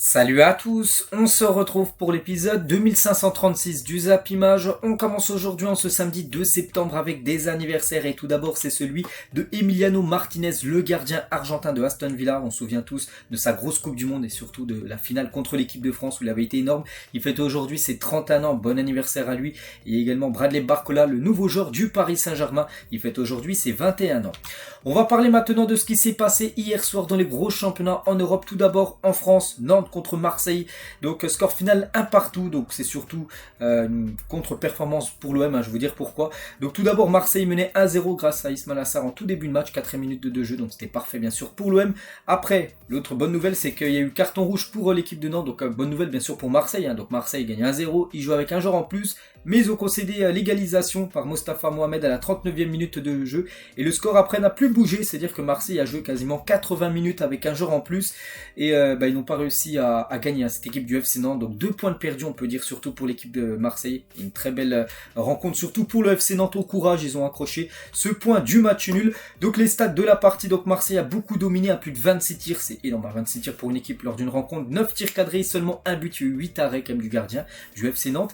Salut à tous, on se retrouve pour l'épisode 2536 du Zap Image. On commence aujourd'hui en ce samedi 2 septembre avec des anniversaires et tout d'abord c'est celui de Emiliano Martinez, le gardien argentin de Aston Villa. On se souvient tous de sa grosse Coupe du Monde et surtout de la finale contre l'équipe de France où il avait été énorme. Il fête aujourd'hui ses 31 ans, bon anniversaire à lui. Et également Bradley Barcola, le nouveau joueur du Paris Saint-Germain. Il fête aujourd'hui ses 21 ans. On va parler maintenant de ce qui s'est passé hier soir dans les gros championnats en Europe. Tout d'abord en France, Nantes contre Marseille. Donc score final 1 partout. Donc c'est surtout une contre-performance pour l'OM, je vais vous dire pourquoi. Donc tout d'abord Marseille menait 1-0 grâce à Ismail Assar en tout début de match, 4 minutes de jeu. Donc c'était parfait bien sûr pour l'OM. Après, l'autre bonne nouvelle c'est qu'il y a eu carton rouge pour l'équipe de Nantes. Donc bonne nouvelle bien sûr pour Marseille. Donc Marseille gagne 1-0. Ils jouent avec un joueur en plus. Mais ils ont concédé l'égalisation par Mostafa Mohamed à la 39e minute de jeu. Et le score après n'a plus bougé. C'est-à-dire que Marseille a joué quasiment 80 minutes avec un joueur en plus. Et ils n'ont pas réussi à gagner cette équipe du FC Nantes. Donc 2 points de perdu on peut dire surtout pour l'équipe de Marseille. Une très belle rencontre surtout pour le FC Nantes. Au courage, ils ont accroché ce point du match nul. Donc les stats de la partie. Donc Marseille a beaucoup dominé à plus de 26 tirs. C'est énorme, 26 tirs pour une équipe lors d'une rencontre. 9 tirs cadrés, seulement un but. Il y a eu 8 arrêts quand même du gardien du FC Nantes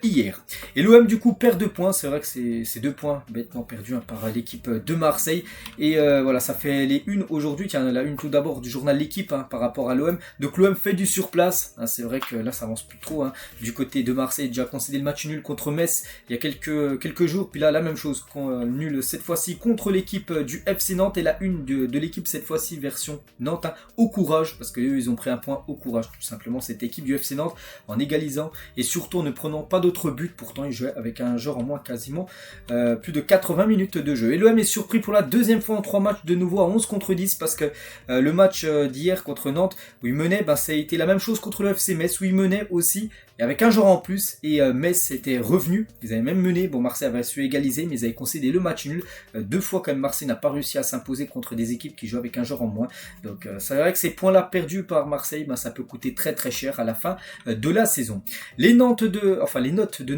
hier. Et l'OM du coup perd 2 points, c'est vrai que c'est 2 points bêtement perdus par l'équipe de Marseille. Et voilà, ça fait les unes aujourd'hui, tiens la une tout d'abord du journal L'équipe par rapport à l'OM. Donc l'OM fait du surplace, c'est vrai que là ça avance plus trop. Du côté de Marseille, déjà concédé le match nul contre Metz il y a quelques jours. Puis là la même chose, nul cette fois-ci contre l'équipe du FC Nantes. Et la une de l'équipe cette fois-ci version Nantes, au courage, parce qu'eux ils ont pris un point au courage tout simplement cette équipe du FC Nantes en égalisant et surtout en ne prenant pas d'autres buts. Pourtant ils jouaient avec un joueur en moins quasiment plus de 80 minutes de jeu. Et l'OM est surpris pour la deuxième fois en 3 matchs de nouveau à 11 contre 10 parce que le match d'hier contre Nantes où il menait, ça a été la même chose contre le FC Metz où il menait aussi et avec un joueur en plus et Metz était revenu, ils avaient même mené, Marseille avait su égaliser mais ils avaient concédé le match nul. 2 fois quand même Marseille n'a pas réussi à s'imposer contre des équipes qui jouent avec un joueur en moins. Donc c'est vrai que ces points là perdus par Marseille, ça peut coûter très très cher à la fin de la saison. Les notes de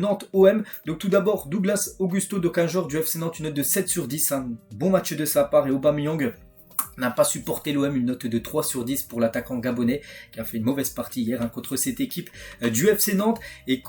Nantes OM. Donc tout d'abord Douglas Augusto, donc un joueur du FC Nantes, une note de 7 sur 10, un bon match de sa part. Et Aubameyang n'a pas supporté l'OM, une note de 3 sur 10 pour l'attaquant gabonais qui a fait une mauvaise partie hier contre cette équipe du FC Nantes. Et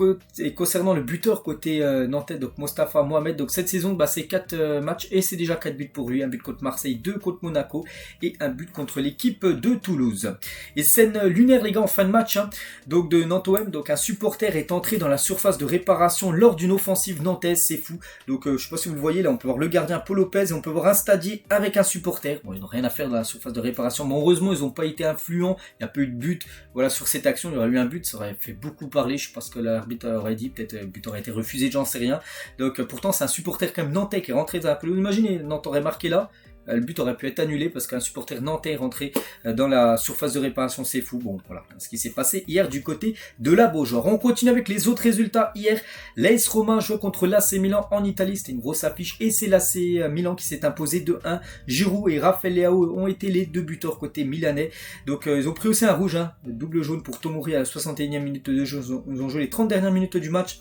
concernant le buteur côté nantais, donc Mostafa Mohamed, donc cette saison c'est 4 matchs et c'est déjà 4 buts pour lui, un but contre Marseille, 2 contre Monaco et un but contre l'équipe de Toulouse. Et scène lunaire les gars en fin de match donc de Nantes OM, donc un supporter est entré dans la surface de réparation lors d'une offensive nantaise, c'est fou. Donc je sais pas si vous le voyez là, on peut voir le gardien Paul Lopez et on peut voir un stadier avec un supporter. Ils n'ont rien à faire dans la surface de réparation, mais heureusement ils n'ont pas été influents, il n'y a pas eu de but sur cette action. Il y aurait eu un but, ça aurait fait beaucoup parler, je sais pas ce que l'arbitre aurait dit, peut-être le but aurait été refusé, j'en sais rien. Donc pourtant c'est un supporter quand même nantais qui est rentré dans la pelouse. Imaginez, Nantes aurait marqué là, le but aurait pu être annulé parce qu'un supporter nantais est rentré dans la surface de réparation, c'est fou. Voilà ce qui s'est passé hier du côté de la Beaujoire. On continue avec les autres résultats. Hier, l'AS Roma joue contre l'AC Milan en Italie, c'était une grosse affiche et c'est l'AC Milan qui s'est imposé 2-1. Giroud et Rafael Leao ont été les 2 buteurs côté milanais. Donc ils ont pris aussi un rouge, double jaune pour Tomori à la 61e minute de jeu. Ils ont joué les 30 dernières minutes du match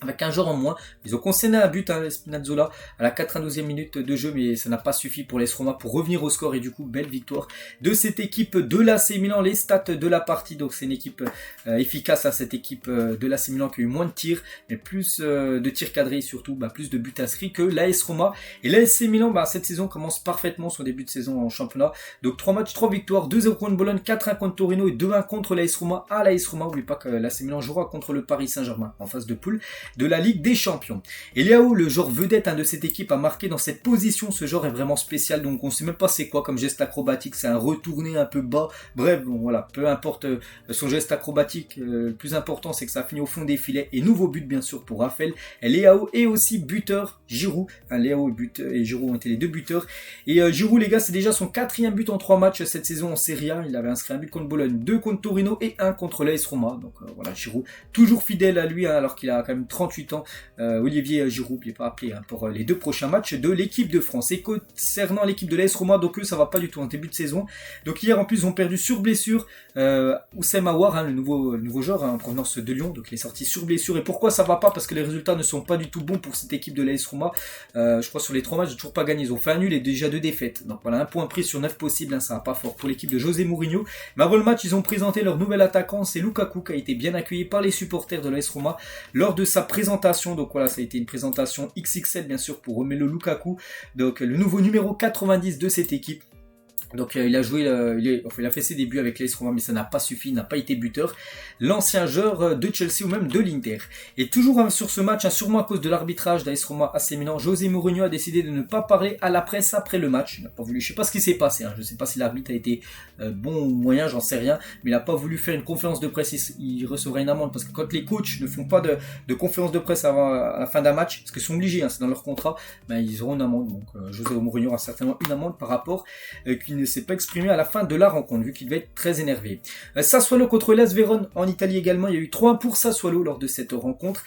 avec un joueur en moins. Ils ont concédé un but à Spinazzola à la 92e minute de jeu, mais ça n'a pas suffi pour l'AS Roma pour revenir au score. Et du coup, belle victoire de cette équipe de l'AC Milan. Les stats de la partie, donc c'est une équipe efficace, cette équipe de l'AC Milan qui a eu moins de tirs, mais plus de tirs cadrés et surtout plus de buts inscrits que l'AS Roma. Et l'AC Milan, cette saison commence parfaitement son début de saison en championnat. Donc 3 matchs, 3 victoires, 2-0 contre Bologne, 4-1 contre Torino et 2-1 contre l'AS Roma. À l'AS Roma, n'oubliez pas que l'AC Milan jouera contre le Paris Saint-Germain en phase de poule de la Ligue des Champions. Et Leao, le joueur vedette de cette équipe, a marqué dans cette position. Ce joueur est vraiment spécial, donc on sait même pas c'est quoi comme geste acrobatique, c'est un retourné un peu bas. Bref, peu importe son geste acrobatique, le plus important c'est que ça finit au fond des filets. Et nouveau but bien sûr pour Raphaël Leao et aussi buteur Giroud. Leao et Giroud ont été les 2 buteurs. Et Giroud les gars, c'est déjà son 4e but en 3 matchs cette saison en Serie A. Il avait inscrit un but contre Bologne, 2 contre Torino et 1 contre l'AS Roma. Donc Giroud toujours fidèle à lui alors qu'il a quand même 38 ans. Olivier Giroud n'est pas appelé pour les 2 prochains matchs de l'équipe de France. Et concernant l'équipe de l'AS Roma, donc eux ça va pas du tout en début de saison. Donc hier en plus ils ont perdu sur blessure Oussem Aouar, le nouveau joueur en provenance de Lyon, donc il est sorti sur blessure. Et pourquoi ça va pas? Parce que les résultats ne sont pas du tout bons pour cette équipe de l'AS Roma. Je crois sur les 3 matchs, ils n'ont toujours pas gagné. Ils ont fait un nul et déjà 2 défaites. Donc voilà, un point pris sur 9 possibles, ça va pas fort pour l'équipe de José Mourinho. Mais avant le match, ils ont présenté leur nouvel attaquant, c'est Lukaku, qui a été bien accueilli par les supporters de l'AS Roma lors de sa présentation. Donc voilà, ça a été une présentation XXL bien sûr pour Romelu Lukaku, donc le nouveau numéro 90 de cette équipe. Donc il a joué, il a fait ses débuts avec l'AS Roma, mais ça n'a pas suffi, il n'a pas été buteur. L'ancien joueur de Chelsea ou même de l'Inter. Et toujours sur ce match, sûrement à cause de l'arbitrage d'AS Roma AC Milan, José Mourinho a décidé de ne pas parler à la presse après le match. Il n'a pas voulu, je sais pas ce qui s'est passé, je sais pas si l'arbitre a été bon ou moyen, j'en sais rien, mais il n'a pas voulu faire une conférence de presse. Il recevra une amende parce que quand les coachs ne font pas de conférence de presse avant à la fin d'un match, parce qu'ils sont obligés, c'est dans leur contrat, ils auront une amende. Donc José Mourinho aura certainement une amende par rapport qu'il ne s'est pas exprimé à la fin de la rencontre, vu qu'il devait être très énervé. Sassuolo contre l'AS Vérone en Italie également, il y a eu 3-1 pour Sassuolo lors de cette rencontre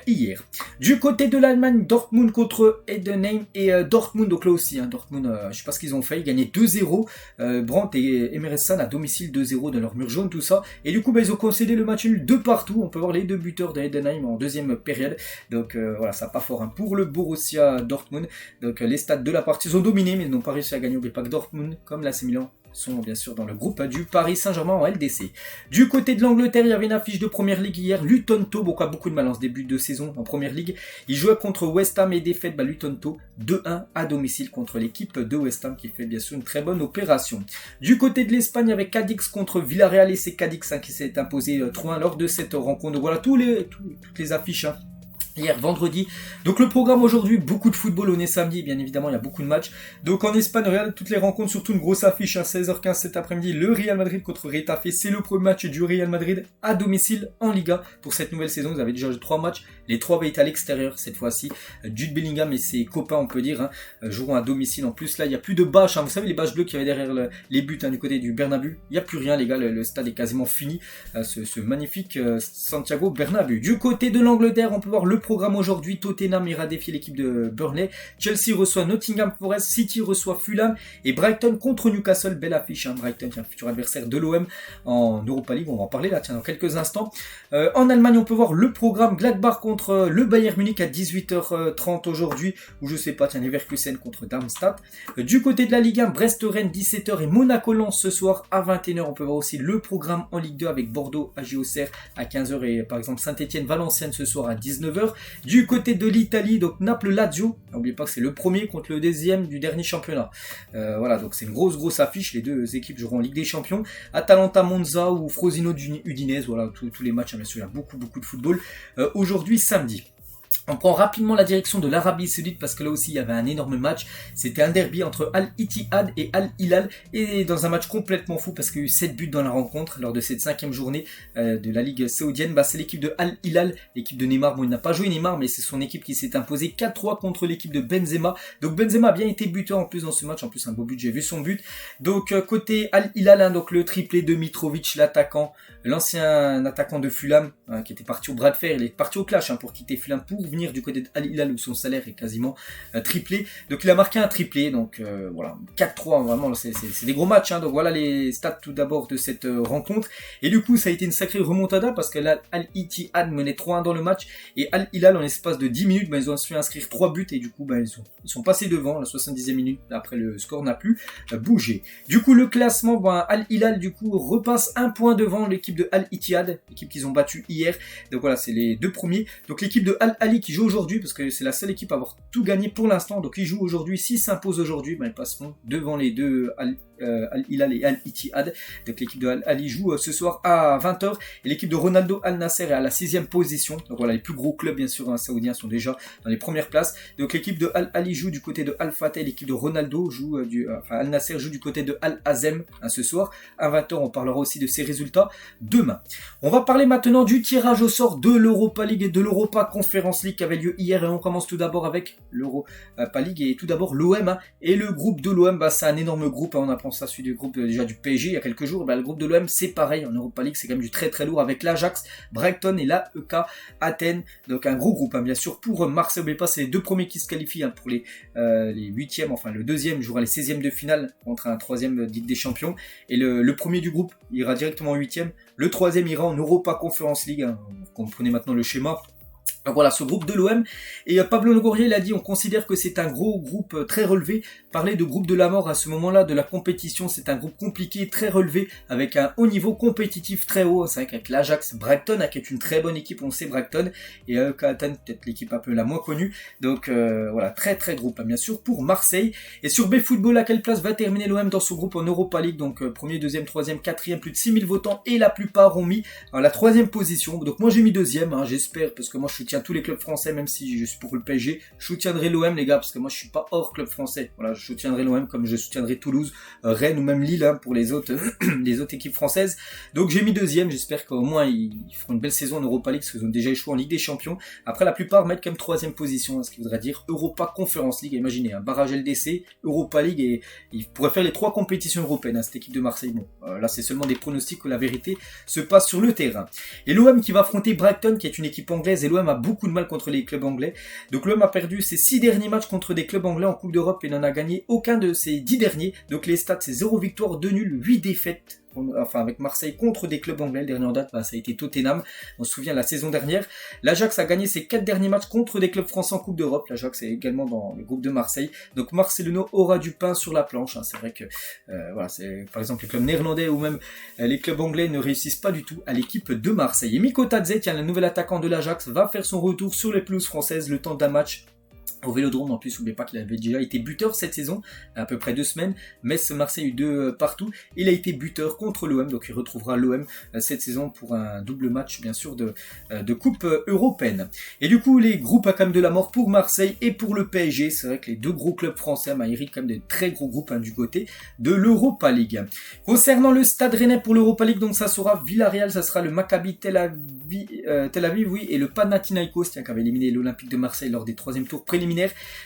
hier. Du côté de l'Allemagne, Dortmund contre Heidenheim et Dortmund, donc là aussi, Dortmund, je sais pas ce qu'ils ont fait, ils gagnaient 2-0, Brandt et Emeressan à domicile 2-0 dans leur mur jaune, tout ça, et du coup ils ont concédé le match nul de partout. On peut voir les 2 buteurs de Heidenheim en deuxième période, donc voilà, ça pas fort pour le Borussia Dortmund. Donc les stats de la partie, ils ont dominé, mais ils n'ont pas réussi à gagner. N'oubliez pas que Dortmund, comme l'AC Milan, sont bien sûr dans le groupe du Paris Saint-Germain en LDC. Du côté de l'Angleterre, il y avait une affiche de Première Ligue hier. Luton Town a beaucoup de mal en ce début de saison en Première Ligue. Il jouait contre West Ham et défaite Luton Town 2-1 à domicile contre l'équipe de West Ham qui fait bien sûr une très bonne opération. Du côté de l'Espagne, avec Cadix contre Villarreal, et c'est Cadix qui s'est imposé 3-1 lors de cette rencontre. Donc voilà toutes les affiches hier vendredi. Donc le programme aujourd'hui, beaucoup de football, on est samedi, bien évidemment il y a beaucoup de matchs. Donc en Espagne, regardez toutes les rencontres, surtout une grosse affiche à 16h15 cet après-midi, le Real Madrid contre Getafe. C'est le premier match du Real Madrid à domicile en Liga pour cette nouvelle saison. Vous avez déjà 3 matchs, les 3 vont être à l'extérieur cette fois-ci. Jude Bellingham et ses copains, on peut dire, joueront à domicile. En plus là, il n'y a plus de bâches, vous savez les bâches bleues qu'il y avait derrière les buts du côté du Bernabéu. Il n'y a plus rien les gars, le stade est quasiment fini, ce magnifique Santiago Bernabéu. Du côté de l'Angleterre, on peut voir le programme aujourd'hui. Tottenham ira défier l'équipe de Burnley, Chelsea reçoit Nottingham Forest, City reçoit Fulham et Brighton contre Newcastle. Belle affiche, Brighton qui est un futur adversaire de l'OM en Europa League, on va en parler là dans quelques instants. En Allemagne, on peut voir le programme Gladbach contre le Bayern Munich à 18h30 aujourd'hui, ou je sais pas, Leverkusen contre Darmstadt. Du côté de la Ligue 1, Brest-Rennes 17h et Monaco-Lens ce soir à 21h. On peut voir aussi le programme en Ligue 2 avec Bordeaux AG Auxerre à 15h et par exemple Saint-Etienne-Valenciennes ce soir à 19h. Du côté de l'Italie, donc Naples-Lazio, n'oubliez pas que c'est le premier contre le deuxième du dernier championnat. Voilà, donc c'est une grosse affiche, les 2 équipes joueront en Ligue des Champions. Atalanta-Monza ou Frosinone-Udinese, voilà, tous les matchs, bien sûr, il y a beaucoup de football. Aujourd'hui, samedi. On prend rapidement la direction de l'Arabie Saoudite parce que là aussi il y avait un énorme match. C'était un derby entre Al-Ittihad et Al-Hilal et dans un match complètement fou parce qu'il y a eu 7 buts dans la rencontre lors de cette 5e journée de la Ligue Saoudienne. C'est l'équipe de Al-Hilal, l'équipe de Neymar. Bon, il n'a pas joué Neymar, mais c'est son équipe qui s'est imposée 4-3 contre l'équipe de Benzema. Donc Benzema a bien été buteur en plus dans ce match. En plus un beau but, j'ai vu son but. Donc côté Al-Hilal, donc le triplé de Mitrovic, l'attaquant, l'ancien attaquant de Fulham qui était parti au bras de fer. Il est parti au clash pour quitter Fulham pour venir du côté de Al-Hilal où son salaire est quasiment triplé. Donc il a marqué un triplé, donc voilà, 4-3, vraiment c'est des gros matchs, donc voilà les stats tout d'abord de cette rencontre. Et du coup ça a été une sacrée remontada parce que là Al-Ittihad menait 3-1 dans le match et Al-Hilal en l'espace de 10 minutes, ils ont su inscrire 3 buts et du coup ils sont passés devant la 70e minute, après le score n'a plus bougé. Du coup le classement, Al-Hilal du coup repasse un point devant l'équipe de Al-Ittihad, l'équipe qu'ils ont battue hier. Donc voilà, c'est les 2 premiers. Donc l'équipe de Al-Ali qui joue aujourd'hui, parce que c'est la seule équipe à avoir tout gagné pour l'instant, donc ils jouent aujourd'hui. S'ils s'imposent aujourd'hui, ils passeront devant les 2 Al-Hilal et Al-Ittihad. Donc l'équipe de Al-Ali joue ce soir à 20h et l'équipe de Ronaldo Al-Nasser est à la 6e position. Donc voilà, les plus gros clubs bien sûr saoudiens sont déjà dans les premières places. Donc l'équipe de Al-Ali joue du côté de Al-Fateh, l'équipe de Ronaldo joue Al-Nasser joue du côté de Al-Azem ce soir à 20h. On parlera aussi de ses résultats demain. On va parler maintenant du tirage au sort de l'Europa League et de l'Europa Conference League qui avait lieu hier et on commence tout d'abord avec l'Europa League et tout d'abord l'OM et le groupe de l'OM, c'est un énorme groupe, on apprend pense à celui du groupe déjà du PSG il y a quelques jours, le groupe de l'OM c'est pareil, en Europa League c'est quand même du très très lourd avec l'Ajax, Brighton et la EK Athènes, donc un gros groupe bien sûr pour Marseille. N'oubliez pas, c'est les deux premiers qui se qualifient pour les huitièmes, enfin le deuxième jouera les 16e de finale contre un troisième Ligue des Champions, et le premier du groupe ira directement en huitième, le troisième ira en Europa Conference League, vous comprenez maintenant le schéma. Donc voilà, ce groupe de l'OM, et Pablo Longoria il a dit, on considère que c'est un gros groupe très relevé. Parler de groupe de la mort à ce moment-là de la compétition, c'est un groupe compliqué, très relevé, avec un haut niveau compétitif très haut. C'est vrai qu'avec l'Ajax, Brighton, qui est une très bonne équipe, on sait Brighton, et Athènes, peut-être l'équipe un peu la moins connue. Donc voilà, très très groupe bien sûr pour Marseille. Et sur BFootball, à quelle place va terminer l'OM dans ce groupe en Europa League? Donc premier, deuxième, troisième, quatrième, plus de 6000 votants, et la plupart ont mis la troisième position. Donc moi j'ai mis deuxième, j'espère, parce que moi je soutiens tous les clubs français, même si je suis pour le PSG, je soutiendrai l'OM les gars, parce que moi je suis pas hors club français. Voilà, je soutiendrai l'OM comme je soutiendrai Toulouse, Rennes ou même Lille pour les autres les autres équipes françaises. Donc j'ai mis deuxième, j'espère qu'au moins ils feront une belle saison en Europa League, parce qu'ils ont déjà échoué en Ligue des Champions. Après la plupart mettent quand même troisième position, ce qui voudrait dire Europa Conference League. Imaginez un barrage LDC, Europa League, et ils pourraient faire les 3 compétitions européennes cette équipe de Marseille. Bon, là c'est seulement des pronostics, que la vérité se passe sur le terrain. Et l'OM qui va affronter Brighton, qui est une équipe anglaise, et l'OM a beaucoup de mal contre les clubs anglais. Donc l'OM a perdu ses 6 derniers matchs contre des clubs anglais en Coupe d'Europe et n'en a gagné aucun de ses 10 derniers. Donc les stats, c'est 0 victoire, 2 nuls, 8 défaites. Enfin avec Marseille contre des clubs anglais. Le dernier en date, ça a été Tottenham, on se souvient la saison dernière. L'Ajax a gagné ses 4 derniers matchs contre des clubs français en Coupe d'Europe. L'Ajax est également dans le groupe de Marseille. Donc Marcelino aura du pain sur la planche. C'est vrai que voilà, c'est par exemple les clubs néerlandais ou même les clubs anglais ne réussissent pas du tout à l'équipe de Marseille. Et Miko Tadze, le nouvel attaquant de l'Ajax, va faire son retour sur les pelouses françaises le temps d'un match au Vélodrome. En plus, n'oubliez pas qu'il avait déjà été buteur cette saison, à peu près 2 semaines. Metz, Marseille, eu 2 partout. Il a été buteur contre l'OM, donc il retrouvera l'OM cette saison pour un double match, bien sûr, de Coupe européenne. Et du coup, les groupes à quand même de la mort pour Marseille et pour le PSG. C'est vrai que les deux gros clubs français méritent quand même des très gros groupes du côté de l'Europa League. Concernant le Stade Rennais pour l'Europa League, donc ça sera Villarreal, ça sera le Maccabi Tel Aviv, oui, et le Panathinaikos, qui avait éliminé l'Olympique de Marseille lors des 3e tours préliminaires.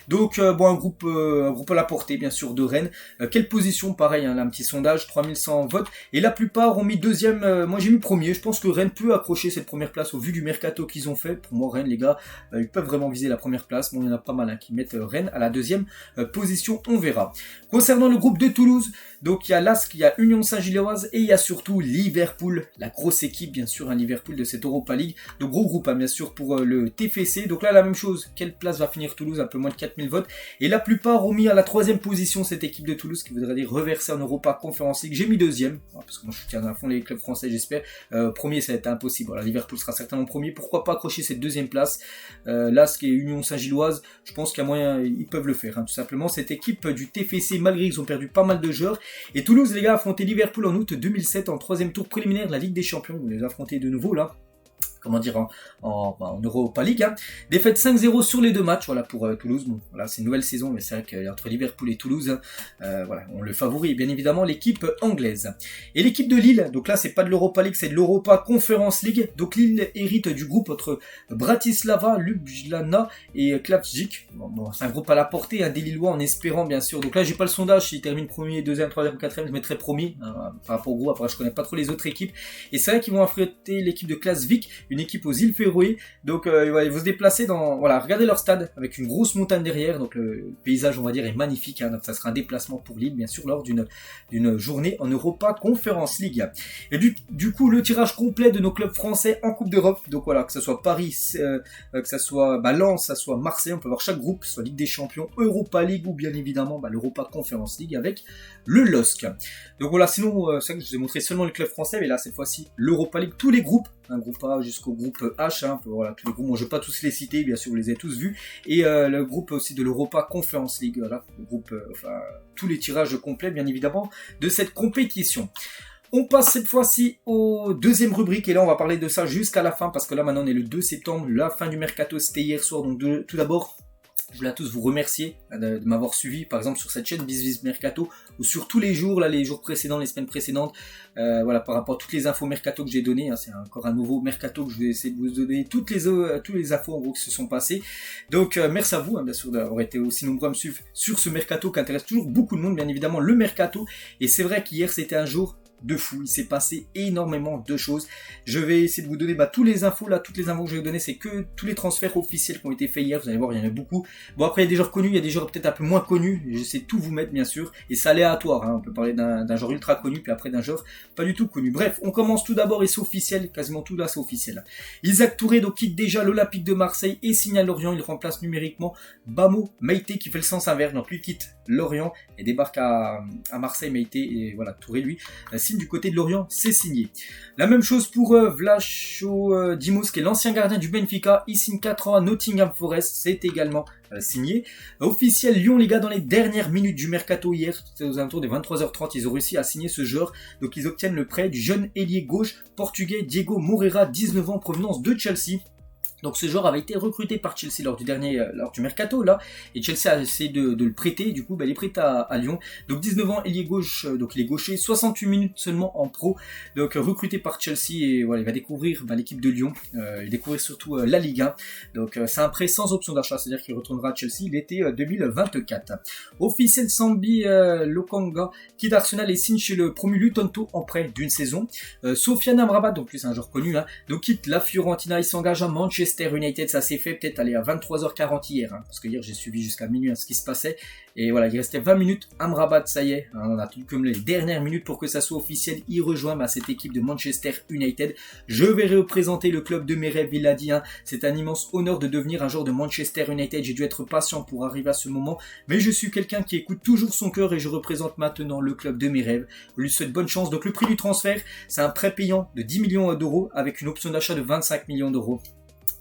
Donc bon, un groupe à la portée bien sûr de Rennes. Quelle position? Pareil, là un petit sondage, 3100 votes, et la plupart ont mis deuxième. Moi j'ai mis premier. Je pense que Rennes peut accrocher cette première place au vu du mercato qu'ils ont fait. Pour moi Rennes les gars, ils peuvent vraiment viser la première place. Bon, il y en a pas mal qui mettent Rennes à la deuxième position, on verra. Concernant le groupe de Toulouse, donc il y a l'ASC, il y a Union Saint-Gilloise, et il y a surtout Liverpool, la grosse équipe bien sûr, Liverpool de cette Europa League. Donc gros groupe bien sûr pour le TFC. Donc là la même chose, quelle place va finir Toulouse? Un peu moins de 4000 votes, et la plupart ont mis à la 3e position cette équipe de Toulouse, qui voudrait dire reverser en Europa Conference League. J'ai mis deuxième, parce que moi je soutiens à fond les clubs français, j'espère. Premier ça va être impossible, voilà, Liverpool sera certainement premier, pourquoi pas accrocher cette 2e place. Là ce qui est Union Saint-Gilloise, je pense qu'il y a moyen, ils peuvent le faire, tout simplement. Cette équipe du TFC, malgré qu'ils ont perdu pas mal de joueurs. Et Toulouse les gars a affronté Liverpool en août 2007 en 3e tour préliminaire de la Ligue des Champions. Vous les affrontez de nouveau là, comment dire, en Europa League. Défaite 5-0 sur les 2 matchs, voilà, pour Toulouse. Bon, voilà, c'est une nouvelle saison, mais c'est vrai qu'entre Liverpool et Toulouse, voilà, on le favorise bien évidemment l'équipe anglaise. Et l'équipe de Lille, donc là c'est pas de l'Europa League, c'est de l'Europa Conference League. Donc Lille hérite du groupe entre Bratislava, Ljubljana et Klavjik. Bon, c'est un groupe à la portée, des Lillois, en espérant bien sûr. Donc là j'ai pas le sondage, s'il termine premier, deuxième, troisième, quatrième, je mettrai premier, par rapport au groupe. Après je connais pas trop les autres équipes. Et c'est vrai qu'ils vont affronter l'équipe de Klavjik, une équipe aux îles Féroé. Donc ils vont se déplacer dans, voilà, regardez leur stade avec une grosse montagne derrière, donc le paysage on va dire est magnifique, donc ça sera un déplacement pour Lille bien sûr lors d'une journée en Europa Conference League. Et du coup le tirage complet de nos clubs français en Coupe d'Europe, donc voilà, que ce soit Paris, que ce soit Lens, que ce soit Marseille, on peut voir chaque groupe, soit Ligue des Champions, Europa League ou bien évidemment l'Europa Conference League avec le LOSC. Donc voilà, sinon c'est vrai que je vous ai montré seulement les clubs français, mais là cette fois-ci l'Europa League, tous les groupes, un groupe A jusqu'au groupe H, voilà, tous les groupes, moi je ne vais pas tous les citer, bien sûr vous les avez tous vus, et le groupe aussi de l'Europa Conference League, voilà, le groupe, tous les tirages complets bien évidemment de cette compétition. On passe cette fois-ci aux 2e rubrique, et là on va parler de ça jusqu'à la fin, parce que là maintenant on est le 2 septembre, la fin du mercato c'était hier soir, donc tout d'abord Je voulais à tous vous remercier de m'avoir suivi, par exemple sur cette chaîne BizViz Mercato, ou sur tous les jours, là, les jours précédents, les semaines précédentes, voilà, par rapport à toutes les infos Mercato que j'ai données, hein, c'est encore un nouveau Mercato que je vais essayer de vous donner toutes les infos en gros qui se sont passées. Donc merci à vous, hein, bien sûr, d'avoir été aussi nombreux à me suivre sur ce Mercato qui intéresse toujours beaucoup de monde, bien évidemment, le Mercato. Et c'est vrai qu'hier c'était un jour de fou, il s'est passé énormément de choses. Je vais essayer de vous donner toutes les infos là, toutes les infos que je vais vous donner, c'est que tous les transferts officiels qui ont été faits hier, vous allez voir, il y en a beaucoup. Bon après il y a des joueurs connus, il y a des joueurs peut-être un peu moins connus, j'essaie de tout vous mettre bien sûr, et c'est aléatoire, hein. On peut parler d'un joueur ultra connu, puis après d'un joueur pas du tout connu. Bref, on commence tout d'abord et c'est officiel, quasiment tout là c'est officiel. Isaac Touré donc quitte déjà l'Olympique de Marseille et signe à Lorient, il remplace numériquement Bamo Meïté qui fait le sens inverse, donc lui quitte Lorient et débarque à Marseille Meïté, et voilà, Touré lui signe du côté de Lorient, c'est signé. La même chose pour Vlacho Dimos qui est l'ancien gardien du Benfica, il signe 4 ans à Nottingham Forest, c'est également signé. Officiel Lyon les gars, dans les dernières minutes du mercato hier, aux alentours des 23h30, ils ont réussi à signer ce joueur, donc ils obtiennent le prêt du jeune ailier gauche portugais Diego Moreira, 19 ans, provenance de Chelsea. Donc ce joueur avait été recruté par Chelsea lors du mercato là, et Chelsea a essayé de le prêter, du coup il est prêté à Lyon. Donc 19 ans, ailier gauche, donc il est gaucher, 68 minutes seulement en pro, donc recruté par Chelsea, et voilà, il va découvrir l'équipe de Lyon, il va découvrir surtout la Ligue 1. Donc c'est un prêt sans option d'achat, c'est-à-dire qu'il retournera à Chelsea l'été 2024. Officiel Sambi Lokonga quitte Arsenal et signe chez le promu Lutonto en prêt d'une saison. Sofiane Amrabat, donc lui c'est un joueur connu, hein, donc quitte la Fiorentina, il s'engage à Manchester United, ça s'est fait peut-être aller à 23h40 hier, hein, parce que hier j'ai suivi jusqu'à minuit ce qui se passait, et voilà, il restait 20 minutes, Amrabat, ça y est, hein, on a tout comme les dernières minutes pour que ça soit officiel, il rejoint cette équipe de Manchester United. Je vais représenter le club de mes rêves, il l'a dit, hein, c'est un immense honneur de devenir un joueur de Manchester United, j'ai dû être patient pour arriver à ce moment, mais je suis quelqu'un qui écoute toujours son cœur et je représente maintenant le club de mes rêves. Je lui souhaite bonne chance. Donc le prix du transfert, c'est un prêt payant de 10 millions d'euros avec une option d'achat de 25 millions d'euros.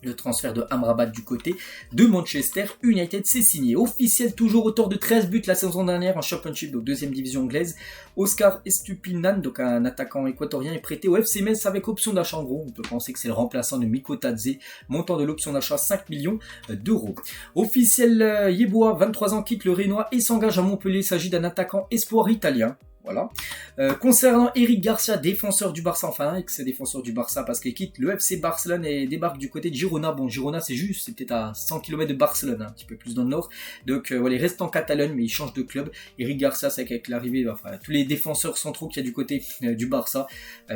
Le transfert de Amrabat du côté de Manchester United, c'est signé. Officiel toujours, auteur de 13 buts la saison dernière en Championship, donc deuxième division anglaise. Oscar Estupinan, donc un attaquant équatorien, est prêté au FC Metz avec option d'achat. En gros, on peut penser que c'est le remplaçant de Miko Tadze. Montant de l'option d'achat 5 millions d'euros. Officiel Yeboah, 23 ans, quitte le Rénois et s'engage à Montpellier. Il s'agit d'un attaquant espoir italien. Voilà. Concernant Eric Garcia, défenseur du Barça, enfin ex-défenseur du Barça parce qu'il quitte le FC Barcelone et débarque du côté de Girona. Bon, Girona c'est juste, c'est peut-être à 100 km de Barcelone, un petit peu plus dans le nord. Donc voilà, il reste en Catalogne mais il change de club. Eric Garcia, c'est qu'avec l'arrivée, enfin tous les défenseurs centraux qu'il y a du côté du Barça,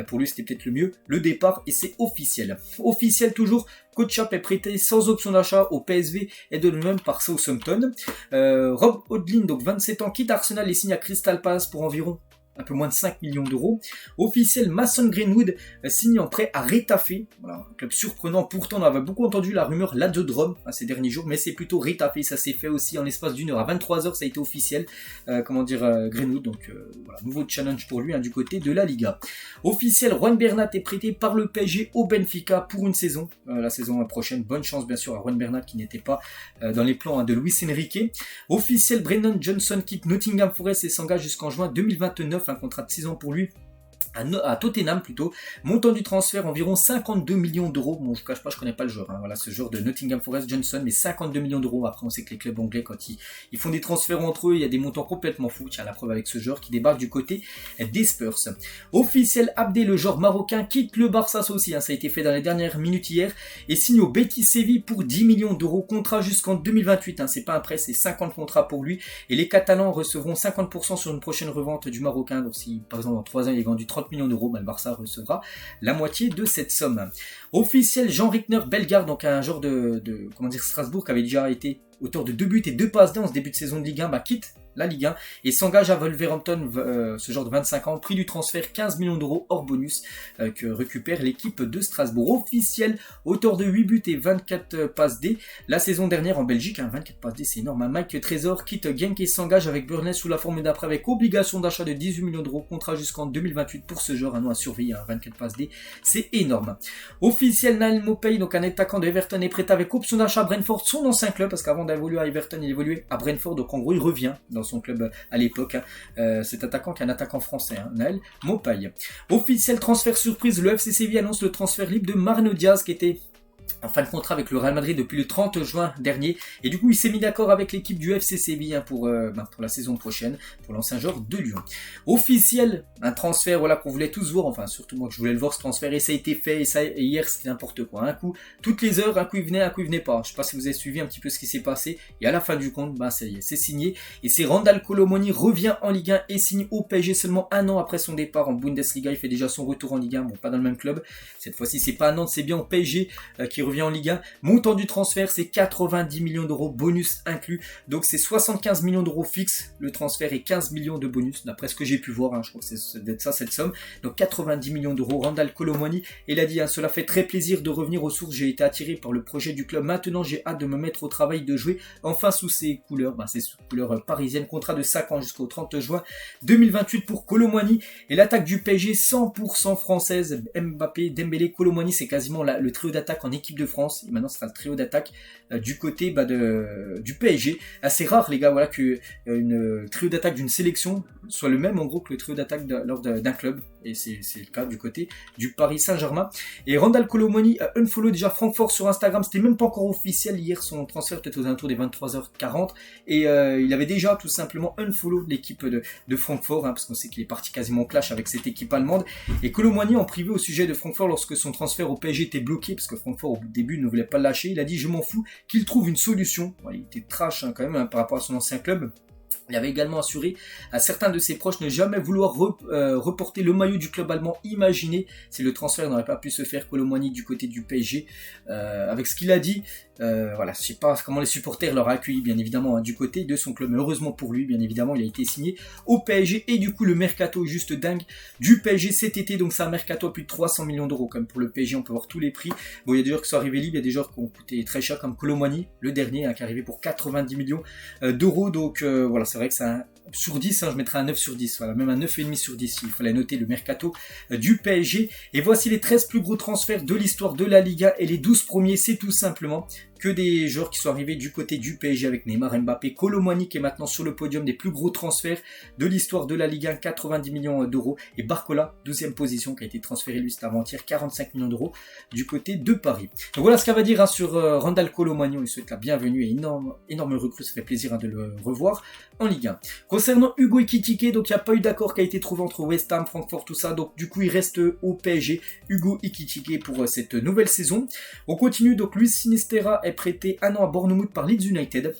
pour lui c'était peut-être le mieux, le départ, et c'est officiel. Officiel toujours, Kotchap est prêté sans option d'achat au PSV et de lui-même par Southampton. Rob Holding, donc 27 ans, quitte Arsenal et signe à Crystal Palace pour environ un peu moins de 5 millions d'euros. Officiel, Mason Greenwood signe en prêt à Retafe. Voilà, un club surprenant. Pourtant, on avait beaucoup entendu la rumeur Lazio ces derniers jours, mais c'est plutôt Retafe. Ça s'est fait aussi en l'espace d'une heure. À 23h, ça a été officiel. Greenwood. Donc, voilà, nouveau challenge pour lui, hein, du côté de la Liga. Officiel, Juan Bernat est prêté par le PSG au Benfica pour une saison. La saison prochaine. Bonne chance, bien sûr, à Juan Bernat qui n'était pas dans les plans, hein, de Luis Enrique. Officiel, Brennan Johnson quitte Nottingham Forest et s'engage jusqu'en juin 2029. Un contrat de 6 ans pour lui à Tottenham plutôt. Montant du transfert environ 52 millions d'euros. Bon, je ne cache pas, je connais pas le joueur, hein. Voilà, ce joueur de Nottingham Forest, Johnson, mais 52 millions d'euros. Après, on sait que les clubs anglais, quand ils font des transferts entre eux, il y a des montants complètement fous. Tiens, la preuve avec ce joueur qui débarque du côté des Spurs. Officiel, Abdé, le joueur marocain, quitte le Barça, ça aussi, hein, ça a été fait dans les dernières minutes hier, et signe au Betis Séville pour 10 millions d'euros. Contrat jusqu'en 2028, hein, c'est pas un prêt, c'est 50 contrats pour lui, et les Catalans recevront 50% sur une prochaine revente du Marocain. Donc si, par exemple, dans 3 ans, il est vendu 30 millions d'euros, le Barça recevra la moitié de cette somme. Officiel, Jean Rickner, Bellegarde, donc un joueur de Strasbourg qui avait déjà été auteur de 2 buts et 2 passes D en ce début de saison de Ligue 1, quitte la Ligue 1 et s'engage à Wolverhampton, ce genre de 25 ans, prix du transfert 15 millions d'euros hors bonus que récupère l'équipe de Strasbourg. Officiel, auteur de 8 buts et 24 passes D la saison dernière en Belgique, 24 passes D c'est énorme. Mike Trésor quitte Genk et s'engage avec Burnley sous la forme d'après avec obligation d'achat de 18 millions d'euros, contrat jusqu'en 2028 pour ce joueur, un nom à surveiller, 24 passes D, c'est énorme. Officiel, Naël Maupay, donc un attaquant de Everton, est prêt avec option d'achat à Brentford, son ancien club, parce qu'avant d'évoluer à Everton, il évoluait à Brentford, donc en gros il revient dans son club à l'époque, hein. Cet attaquant qui est un attaquant français, hein, Naël Maupay. Officiel transfert surprise, le FC Séville annonce le transfert libre de Marino Diaz qui était en fin de contrat avec le Real Madrid depuis le 30 juin dernier. Et du coup, il s'est mis d'accord avec l'équipe du FC Séville pour la saison prochaine, pour l'ancien joueur de Lyon. Officiel, un transfert voilà, qu'on voulait tous voir, enfin surtout moi que je voulais le voir ce transfert, et ça a été fait, et hier c'était n'importe quoi. Un coup, toutes les heures, un coup il venait pas. Je sais pas si vous avez suivi un petit peu ce qui s'est passé, et à la fin du compte, ça y est, c'est signé. Et c'est Randal Kolo Muani revient en Ligue 1 et signe au PSG seulement un an après son départ en Bundesliga. Il fait déjà son retour en Ligue 1, bon pas dans le même club. Cette fois-ci c'est pas à Nantes, c'est bien au PSG qui revient en Ligue 1. Montant du transfert, c'est 90 millions d'euros, bonus inclus. Donc c'est 75 millions d'euros fixes, le transfert, et 15 millions de bonus, d'après ce que j'ai pu voir, je crois que c'est d'être ça cette somme. Donc 90 millions d'euros, Randal Kolo Muani. Il a dit, cela fait très plaisir de revenir aux sources, j'ai été attiré par le projet du club. Maintenant j'ai hâte de me mettre au travail, de jouer enfin sous ses couleurs, ses couleurs parisiennes. Contrat de 5 ans jusqu'au 30 juin 2028 pour Kolo Muani. Et l'attaque du PSG 100% française, Mbappé, Dembélé, Kolo Muani, c'est quasiment le trio d'attaque en équipe de France. Et maintenant, ce sera le trio d'attaque du côté du PSG. Assez rare, les gars, voilà, que le trio d'attaque d'une sélection soit le même, en gros, que le trio d'attaque lors d'un club. Et c'est le cas du côté du Paris Saint-Germain. Et Randal Kolo Muani a unfollow déjà Francfort sur Instagram. C'était même pas encore officiel hier, son transfert, peut-être aux alentours des 23h40. Et il avait déjà tout simplement unfollow l'équipe de Francfort, parce qu'on sait qu'il est parti quasiment en clash avec cette équipe allemande. Et Kolo Muani, en privé au sujet de Francfort, lorsque son transfert au PSG était bloqué, parce que Francfort au début ne voulait pas le lâcher, il a dit je m'en fous, qu'il trouve une solution. Il était trash quand même par rapport à son ancien club. Il avait également assuré à certains de ses proches ne jamais vouloir reporter le maillot du club allemand. Imaginez si le transfert n'aurait pas pu se faire, Kolo Muani du côté du PSG. Avec ce qu'il a dit, voilà, je sais pas comment les supporters l'auraient accueilli, bien évidemment, du côté de son club. Mais heureusement pour lui, bien évidemment, il a été signé au PSG. Et du coup, le mercato est juste dingue du PSG cet été. Donc c'est un mercato à plus de 300 millions d'euros. Comme pour le PSG, on peut voir tous les prix. Bon, il y a des joueurs qui sont arrivés libres, il y a des joueurs qui ont coûté très cher, comme Kolo Muani, le dernier, qui est arrivé pour 90 millions d'euros. Donc voilà, c'est vrai que c'est un sur 10, je mettrais un 9 sur 10, voilà, même un 9,5 sur 10, il fallait noter le mercato du PSG. Et voici les 13 plus gros transferts de l'histoire de la Liga, et les 12 premiers, c'est tout simplement que des joueurs qui sont arrivés du côté du PSG avec Neymar, Mbappé, Kolo Muani qui est maintenant sur le podium des plus gros transferts de l'histoire de la Ligue 1, 90 millions d'euros, et Barcola, 12e position, qui a été transféré lui cet avant-hier, 45 millions d'euros du côté de Paris. Donc voilà ce qu'on va dire sur Randal Kolo Muani. On lui souhaite la bienvenue et énorme recrue, ça fait plaisir de le revoir en Ligue 1. Concernant Hugo Ekitike, donc il n'y a pas eu d'accord qui a été trouvé entre West Ham, Francfort, tout ça, donc du coup il reste au PSG, Hugo Ekitike pour cette nouvelle saison. On continue, donc Luis Sinisterra est prêté un an à Bournemouth par Leeds United.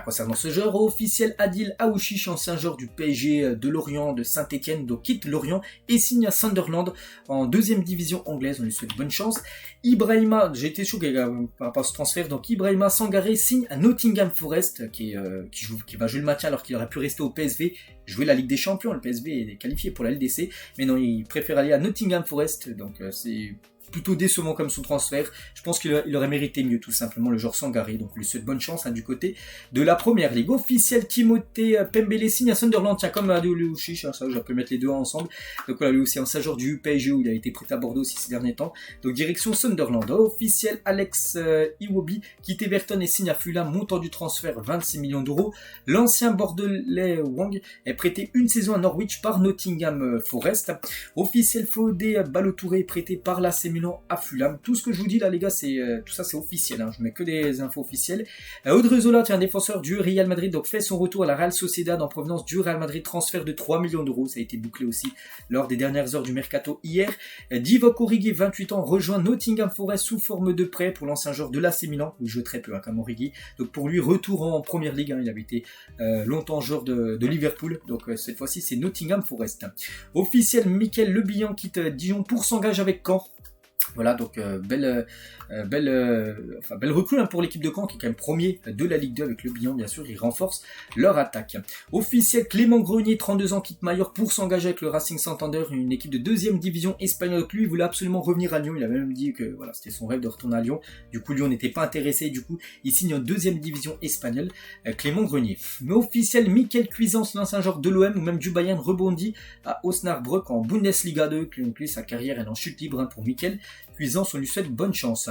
Concernant ce joueur officiel, Adil Aouchiche, ancien joueur du PSG, de Lorient, de Saint-Etienne, donc quitte Lorient et signe à Sunderland en 2e division anglaise. On lui souhaite bonne chance. Ibrahima, j'ai été choqué par rapport à ce transfert, donc Ibrahima Sangaré signe à Nottingham Forest, qui va jouer le maintien alors qu'il aurait pu rester au PSV, jouer la Ligue des Champions. Le PSV est qualifié pour la LDC, mais non, il préfère aller à Nottingham Forest, donc c'est plutôt décevant comme son transfert. Je pense qu'il aurait mérité mieux, tout simplement, le joueur Sangaré. Donc, lui souhaite bonne chance du côté de la première ligue. Officiel, Timothée Pembele signe à Sunderland. Tiens, comme Adil Aouchiche, ça, je peux mettre les deux ensemble. Donc, voilà, lui aussi, un joueur du PSG où il a été prêté à Bordeaux aussi ces derniers temps. Donc, direction Sunderland. Officiel, Alex Iwobi quitte Everton et signe à Fulham. Montant du transfert, 26 millions d'euros. L'ancien bordelais Wang est prêté une saison à Norwich par Nottingham Forest. Officiel, Fodé Ballo-Touré est prêté par l'AC Milan à Fulham. Tout ce que je vous dis là, les gars, tout ça c'est officiel, je mets que des infos officielles. Odriozola, un défenseur du Real Madrid, donc fait son retour à la Real Sociedad en provenance du Real Madrid, transfert de 3 millions d'euros, ça a été bouclé aussi lors des dernières heures du mercato hier. Divock Origi, 28 ans, rejoint Nottingham Forest sous forme de prêt pour l'ancien joueur de l'AC Milan, où il joue très peu comme Origi, donc pour lui retour en première ligue, il avait été longtemps joueur de Liverpool, donc cette fois-ci c'est Nottingham Forest. Officiel, Mickaël Le Bihan quitte Dijon pour s'engager avec Caen. Voilà, donc belle recrue pour l'équipe de Caen qui est quand même premier de la Ligue 2 avec le Bihan, bien sûr, ils renforcent leur attaque. Officiel, Clément Grenier, 32 ans, quitte Mallorca pour s'engager avec le Racing Santander, une équipe de 2e division espagnole. Donc lui, il voulait absolument revenir à Lyon, il avait même dit que voilà, c'était son rêve de retourner à Lyon. Du coup, Lyon n'était pas intéressé, du coup, il signe en 2e division espagnole, Clément Grenier. Mais officiel, Michael Cuisance, l'ancien joueur de l'OM ou même du Bayern, rebondit à Osnabrück en Bundesliga 2. Donc lui, sa carrière est en chute libre pour Michael Cuisance, on lui souhaite bonne chance.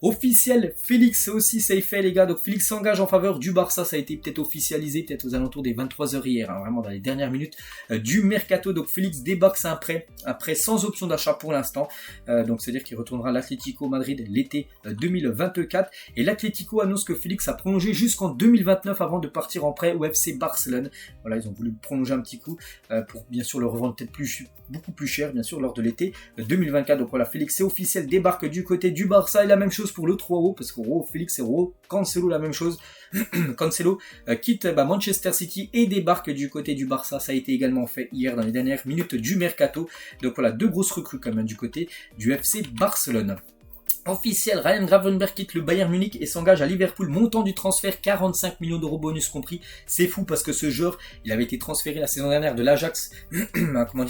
Officiel, Félix aussi, ça y fait les gars. Donc Félix s'engage en faveur du Barça. Ça a été peut-être officialisé, peut-être aux alentours des 23h hier, hein, vraiment dans les dernières minutes du mercato. Donc Félix débarque, c'est un prêt sans option d'achat pour l'instant. Donc c'est-à-dire qu'il retournera à l'Atlético Madrid l'été 2024. Et l'Atlético annonce que Félix a prolongé jusqu'en 2029 avant de partir en prêt au FC Barcelone. Voilà, ils ont voulu prolonger un petit coup pour bien sûr le revendre peut-être beaucoup plus cher, bien sûr, lors de l'été 2024. Donc voilà, Félix c'est officiel, débarque du côté du Barça. Et la même chose pour le 3-0, parce que Félix et Cancelo, la même chose. Cancelo quitte Manchester City et débarque du côté du Barça. Ça a été également fait hier dans les dernières minutes du mercato. Donc voilà, deux grosses recrues quand même du côté du FC Barcelone. Officiel, Ryan Gravenberch quitte le Bayern Munich et s'engage à Liverpool. Montant du transfert, 45 millions d'euros bonus compris. C'est fou parce que ce joueur, il avait été transféré la saison dernière de l'Ajax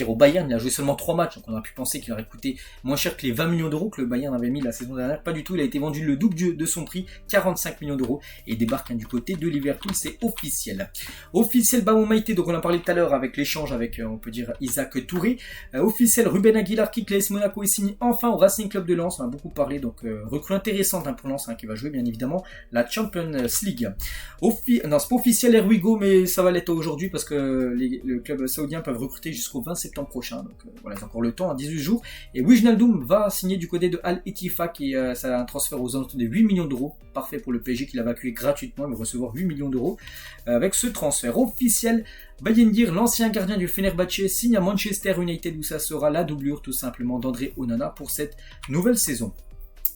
au Bayern. Il a joué seulement 3 matchs, donc on aurait pu penser qu'il aurait coûté moins cher que les 20 millions d'euros que le Bayern avait mis la saison dernière. Pas du tout, il a été vendu le double de son prix, 45 millions d'euros, et débarque du côté de Liverpool, c'est officiel. Officiel, Bamoumaïté, donc on en parlait tout à l'heure avec l'échange avec, on peut dire, Isaac Touré. Officiel, Ruben Aguilar quitte l'AS Monaco et signe enfin au Racing Club de Lens. On a beaucoup parlé, donc recrue intéressante pour Lens, qui va jouer bien évidemment la Champions League. Non, c'est pas officiel Erwigo, mais ça va l'être aujourd'hui parce que le club saoudien peuvent recruter jusqu'au 20 septembre prochain. Donc voilà, il y a encore le temps, 18 jours. Et Wijnaldum va signer du côté de Al Ettifaq et ça a un transfert aux alentours de 8 millions d'euros. Parfait pour le PSG qui l'a évacué gratuitement, il va recevoir 8 millions d'euros avec ce transfert officiel. Bayendir, l'ancien gardien du Fenerbahçe, signe à Manchester United où ça sera la doublure tout simplement d'André Onana pour cette nouvelle saison.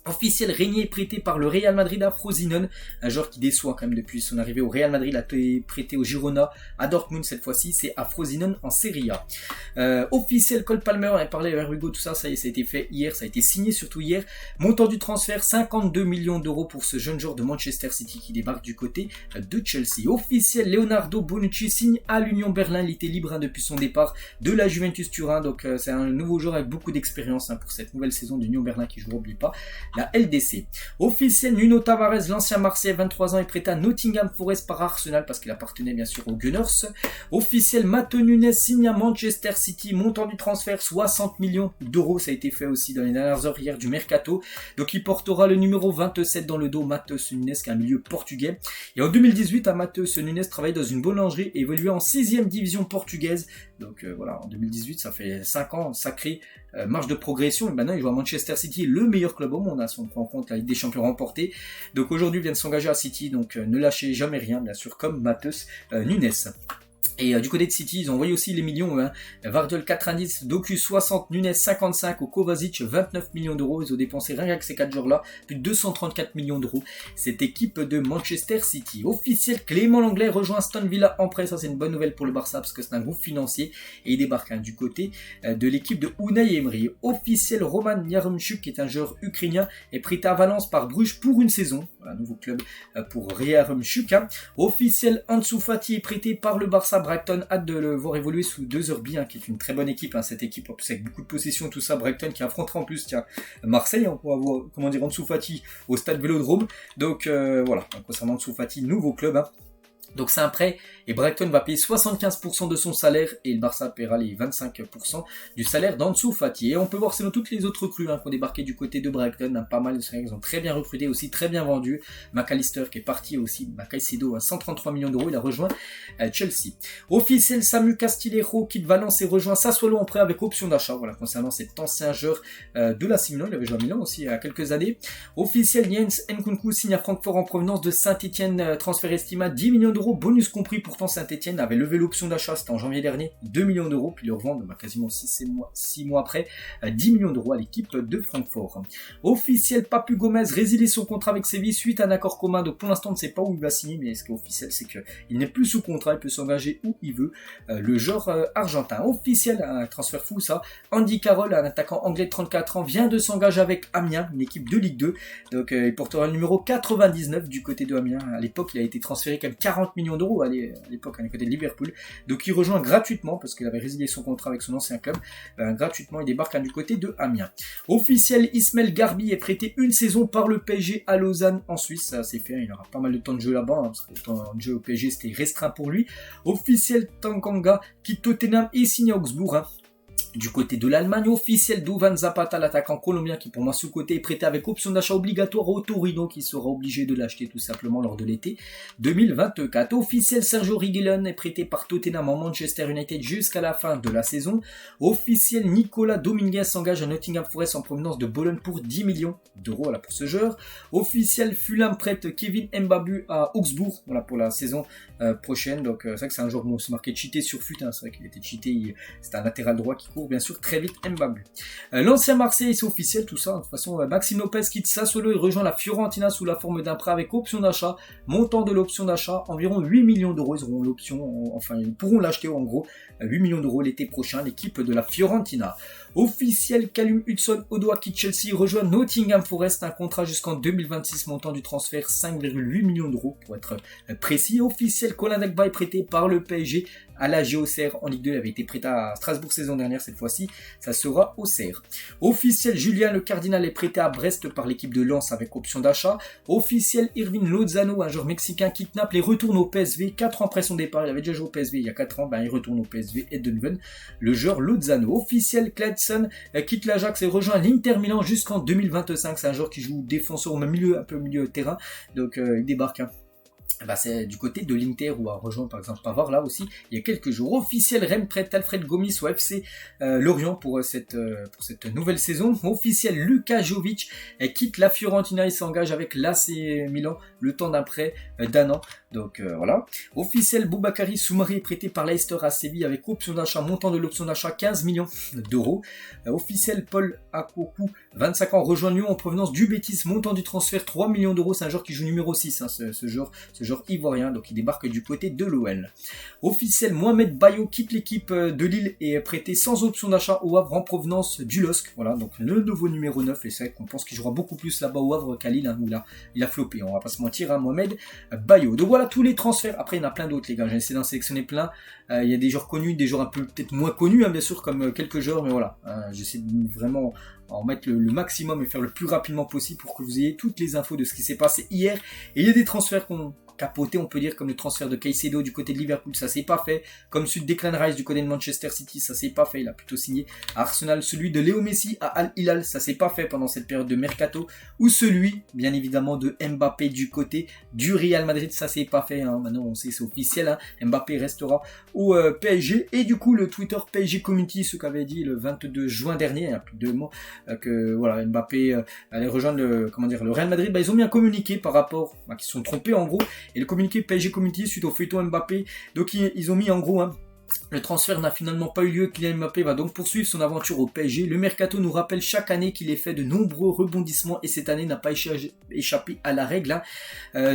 Officiel, Régnier est prêté par le Real Madrid à Frosinone, un joueur qui déçoit quand même depuis son arrivée au Real Madrid, a été prêté au Girona, à Dortmund cette fois-ci, c'est à Frosinone en Serie A. Officiel, Cole Palmer, on a parlé avec Hugo, tout ça, ça y est, ça a été fait hier, ça a été signé surtout hier. Montant du transfert, 52 millions d'euros pour ce jeune joueur de Manchester City qui débarque du côté de Chelsea. Officiel, Leonardo Bonucci signe à l'Union Berlin, il était libre depuis son départ de la Juventus Turin, donc c'est un nouveau joueur avec beaucoup d'expérience pour cette nouvelle saison de l'Union Berlin qui, je ne l'oublie pas, la LDC. Officiel, Nuno Tavares, l'ancien Marseillais, 23 ans, est prêté à Nottingham Forest par Arsenal parce qu'il appartenait bien sûr aux Gunners. Officiel, Matheus Nunes signe à Manchester City, montant du transfert 60 millions d'euros, ça a été fait aussi dans les dernières heures hier du mercato. Donc il portera le numéro 27 dans le dos, Matheus Nunes, qui est un milieu portugais. Et en 2018, Matheus Nunes travaillait dans une boulangerie et évoluait en 6e division portugaise. Donc voilà, en 2018, ça fait 5 ans, sacré marge de progression. Et maintenant, il joue à Manchester City, le meilleur club au monde, si on prend en compte la Ligue des Champions remportée. Donc aujourd'hui, il vient de s'engager à City, donc ne lâchez jamais rien, bien sûr, comme Matheus Nunes. Et du côté de City, ils ont envoyé aussi les millions. Vardiol 90, Doku 60, Nunes 55, au Kovacic 29 millions d'euros. Ils ont dépensé rien qu'avec ces 4 jours-là, plus de 234 millions d'euros. Cette équipe de Manchester City. Officiel, Clément Lenglet rejoint Aston Villa en prêt. Ça, c'est une bonne nouvelle pour le Barça parce que c'est un groupe financier. Et il débarque du côté de l'équipe de Unai Emery. Officiel, Roman Yaremchuk, qui est un joueur ukrainien, est prêté à Valence par Bruges pour une saison. Un nouveau club pour Yaremchuk. Officiel, Ansu Fati est prêté par le Barça. Brighton, hâte de le voir évoluer sous 2 Herbie, qui est une très bonne équipe, cette équipe, avec beaucoup de possession, tout ça. Brighton qui affrontera en plus, Marseille, on va voir, Ansu Fati au stade Vélodrome. Donc voilà, concernant Ansu Fati, nouveau club. Donc c'est un prêt et Brighton va payer 75% de son salaire et le Barça paiera les 25% du salaire d'Ansu Fati. Et on peut voir sinon toutes les autres recrues qui ont débarqué du côté de Brighton, pas mal, ils ont très bien recruté aussi, très bien vendu. McAllister qui est parti aussi, Caicedo à 133 millions d'euros, il a rejoint Chelsea. Officiel, Samu Castillejo quitte Valence et rejoint Sassuolo en prêt avec option d'achat. Voilà, concernant cet ancien joueur de la Milan, il avait joué à Milan aussi il y a quelques années. Officiel, Jens Nkunku signe à Francfort en provenance de Saint-Etienne, transfert estimé à 10 millions d'euros. Bonus compris, pourtant Saint-Etienne avait levé l'option d'achat, c'était en janvier dernier, 2 millions d'euros, puis le revendent quasiment 6 mois après, 10 millions d'euros à l'équipe de Francfort. Officiel, Papu Gomez résilie son contrat avec Séville suite à un accord commun, donc pour l'instant on ne sait pas où il va signer, mais ce qui est officiel c'est qu'il n'est plus sous contrat, il peut s'engager où il veut, le joueur argentin. Officiel, un transfert fou ça, Andy Carroll, un attaquant anglais de 34 ans, vient de s'engager avec Amiens, une équipe de Ligue 2, donc il portera le numéro 99 du côté de Amiens. À l'époque il a été transféré comme 40 millions d'euros à l'époque du côté de Liverpool, donc il rejoint gratuitement parce qu'il avait résilié son contrat avec son ancien club, gratuitement il débarque du côté de Amiens. Officiel, Ismaël Garbi est prêté une saison par le PSG à Lausanne en Suisse, ça c'est fait, il aura pas mal de temps de jeu là-bas, parce que le temps de jeu au PSG c'était restreint pour lui. Officiel, Tanganga quitte Tottenham et signe à Augsbourg. Du côté de l'Allemagne, officiel Duvan Zapata, l'attaquant colombien qui pour moi sous-côté est prêté avec option d'achat obligatoire au Torino qui sera obligé de l'acheter tout simplement lors de l'été 2024. Officiel Sergio Reguilón est prêté par Tottenham en Manchester United jusqu'à la fin de la saison. Officiel Nicolas Dominguez s'engage à Nottingham Forest en provenance de Bologne pour 10 millions d'euros voilà, pour ce joueur. Officiel Fulham prête Kevin Mbabu à Augsbourg voilà, pour la saison prochaine. Donc c'est vrai que c'est un joueur où on se marquait cheaté sur FUT, hein. C'est vrai qu'il était cheaté, c'était un latéral droit qui court bien sûr très vite Mbabu. L'ancien Marseille, c'est officiel tout ça. De toute façon, Maxime Lopez quitte Sassuolo et rejoint la Fiorentina sous la forme d'un prêt avec option d'achat. Montant de l'option d'achat, environ 8 millions d'euros. Ils auront l'option, enfin ils pourront l'acheter en gros 8 millions d'euros l'été prochain, l'équipe de la Fiorentina. Officiel, Callum Hudson-Odoi quitte Chelsea, rejoint Nottingham Forest, un contrat jusqu'en 2026, montant du transfert 5,8 millions d'euros pour être précis. Officiel, Colin Dagba est prêté par le PSG à la Auxerre en Ligue 2, il avait été prêté à Strasbourg saison dernière, cette fois-ci ça sera Auxerre. Officiel, Julien Le Cardinal est prêté à Brest par l'équipe de Lens avec option d'achat. Officiel, Irving Lozano, un joueur mexicain quitte Naples et retourne au PSV 4 ans après son départ, il avait déjà joué au PSV il y a 4 ans, il retourne au PSV Eindhoven, le joueur Lozano. Officiel, Cledson quitte l'Ajax et rejoint l'Inter Milan jusqu'en 2025, c'est un joueur qui joue défenseur ou même un peu milieu de terrain, donc il débarque c'est du côté de l'Inter où a rejoint par exemple Pavard là aussi il y a quelques jours. Officiel, Rennes prête Alfred Gomis au FC Lorient pour cette nouvelle saison. Officiel, Luka Jovic quitte la Fiorentina et s'engage avec l'AC Milan le temps d'un prêt d'un an. Donc voilà. Officiel, Boubakary Soumari est prêté par Leicester à Séville avec option d'achat, montant de l'option d'achat 15 millions d'euros. Officiel, Paul Akoku, 25 ans, rejoint Lyon en provenance du Betis, montant du transfert 3 millions d'euros. C'est un joueur qui joue numéro 6, hein, ce joueur ivoirien, donc il débarque du côté de l'OL. Officiel, Mohamed Bayo quitte l'équipe de Lille et est prêté sans option d'achat au Havre en provenance du LOSC. Voilà, donc le nouveau numéro 9, et c'est vrai qu'on pense qu'il jouera beaucoup plus là-bas au Havre qu'à Lille, hein, où il a floppé, on va pas se mentir, hein, Mohamed Bayo. Donc voilà tous les transferts. Après il y en a plein d'autres les gars, j'ai essayé d'en sélectionner plein. Il y a des joueurs connus, des joueurs un peu peut-être moins connus, hein, bien sûr, comme quelques joueurs, mais voilà, j'essaie de vraiment en mettre le maximum et faire le plus rapidement possible pour que vous ayez toutes les infos de ce qui s'est passé hier. Et il y a des transferts qu'on capoté, on peut dire, comme le transfert de Caicedo du côté de Liverpool, ça s'est pas fait. Comme celui de Declan Rice du côté de Manchester City, ça s'est pas fait, il a plutôt signé à Arsenal. Celui de Léo Messi à Al Hilal, ça s'est pas fait pendant cette période de mercato. Ou celui, bien évidemment, de Mbappé du côté du Real Madrid, ça s'est pas fait, hein. Maintenant on sait, c'est officiel, hein. Mbappé restera au PSG. Et du coup, le Twitter PSG Community, ce qu'avait dit le 22 juin dernier, il y a plus de 2 mois, que voilà, Mbappé allait rejoindre le Real Madrid, ils ont mis un communiqué par rapport, qu'ils se sont trompés en gros. Et le communiqué PSG Community suite au feuilleton Mbappé, donc ils ont mis en gros, le transfert n'a finalement pas eu lieu. Kylian Mbappé va donc poursuivre son aventure au PSG. Le mercato nous rappelle chaque année qu'il est fait de nombreux rebondissements et cette année n'a pas échappé à la règle.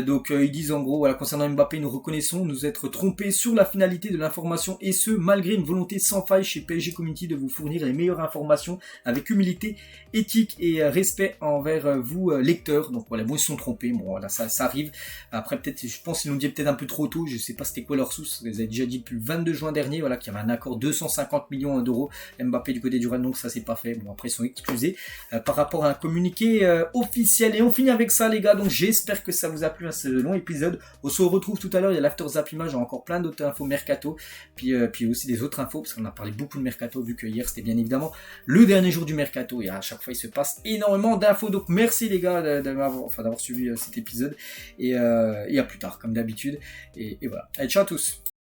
Donc ils disent en gros, voilà, concernant Mbappé, nous reconnaissons nous être trompés sur la finalité de l'information et ce, malgré une volonté sans faille chez PSG Community de vous fournir les meilleures informations avec humilité, éthique et respect envers vous lecteurs. Donc voilà, bon, ils se sont trompés. Bon voilà, ça arrive. Après peut-être, je pense qu'ils l'ont dit peut-être un peu trop tôt. Je sais pas c'était quoi leur source. Ils avaient déjà dit depuis le 22 juin dernier. Voilà, qu'il y avait un accord 250 millions d'euros Mbappé du côté du Real, donc ça c'est pas fait. Bon, après ils sont excusés par rapport à un communiqué officiel. Et on finit avec ça les gars, donc j'espère que ça vous a plu ce long épisode. On se retrouve tout à l'heure, il y a l'After Zap Image, il y a encore plein d'autres infos mercato, puis aussi des autres infos, parce qu'on a parlé beaucoup de mercato, vu que hier c'était bien évidemment le dernier jour du mercato, et à chaque fois il se passe énormément d'infos. Donc merci les gars d'avoir suivi cet épisode, et à plus tard comme d'habitude, et voilà. Allez, ciao à tous.